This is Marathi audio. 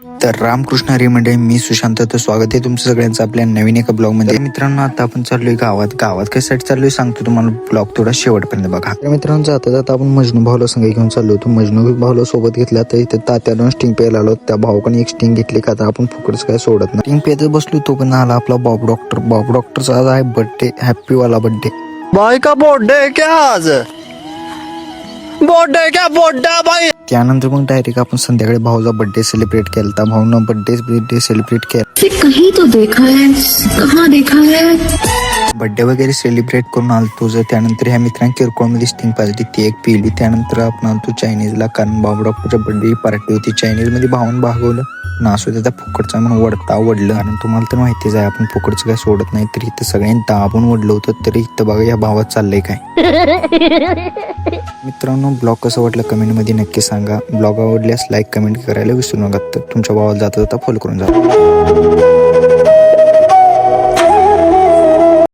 तर रामकृष्ण हरी मंडळी, मी सुशांत. तर स्वागत आहे तुमचं सगळ्यांचं आपल्या नवीन एका ब्लॉग मध्ये. मित्रांनो, आता आपण चाललोय गावात कशासाठी चाललोय सांगतो तुम्हाला. ब्लॉग थोडा शेवटपर्यंत बघा. तर मित्रांनो, जाता आपण मजनू भाऊला संग घेऊन चाललो होतो. मजनू भाऊला सोबत घेतला तर इथे तात्यानं स्टिंग प्यायला आलो. त्या भाऊकडे एक स्टिंग घेतली का तर आपण फुकटच काय सोडत नाही. स्टिंग प्यायच बसलो तो पण आला आपला बॉब डॉक्टरचा आज आहे बर्थडे. हॅपी वाला बर्थडे. भाई का बर्थडे क्या आज? बर्थडे भाई. त्यानंतर मग डायरेक्ट आपण संध्याकाळी भाऊचा बर्थडे सेलिब्रेट केला. भाऊनं बर्थडे सेलिब्रेट केला. कहीं तो देखा है, कहाँ देखा है. बर्थडे वगैरे सेलिब्रेट करून आलतो. त्यानंतर ह्या मित्रांनी किरकोळमध्ये स्टिंग पाजली, ती एक पिली. त्यानंतर आपण आलतो चायनीजला, कारण बाबू डॉक्टरच्या बर्थडे पार्टी होती. चायनीज मध्ये भावानं भागवलं नासू त्याचा फुकटचा म्हणून वडलं. आणि तुम्हाला तर माहितीच आहे आपण फुकटचं काय सोडत नाही. तरी इथं सगळ्यांनी दाबून वडलं होतं. तरी इथं बघा या भावात चाललंय काय. मित्रांनो, ब्लॉग कसं वाटलं कमेंटमध्ये नक्की सांगा. ब्लॉग आवडल्यास लाईक कमेंट करायला विसरू नका. तर तुमच्या भावाला जाता फॉलो करून जा.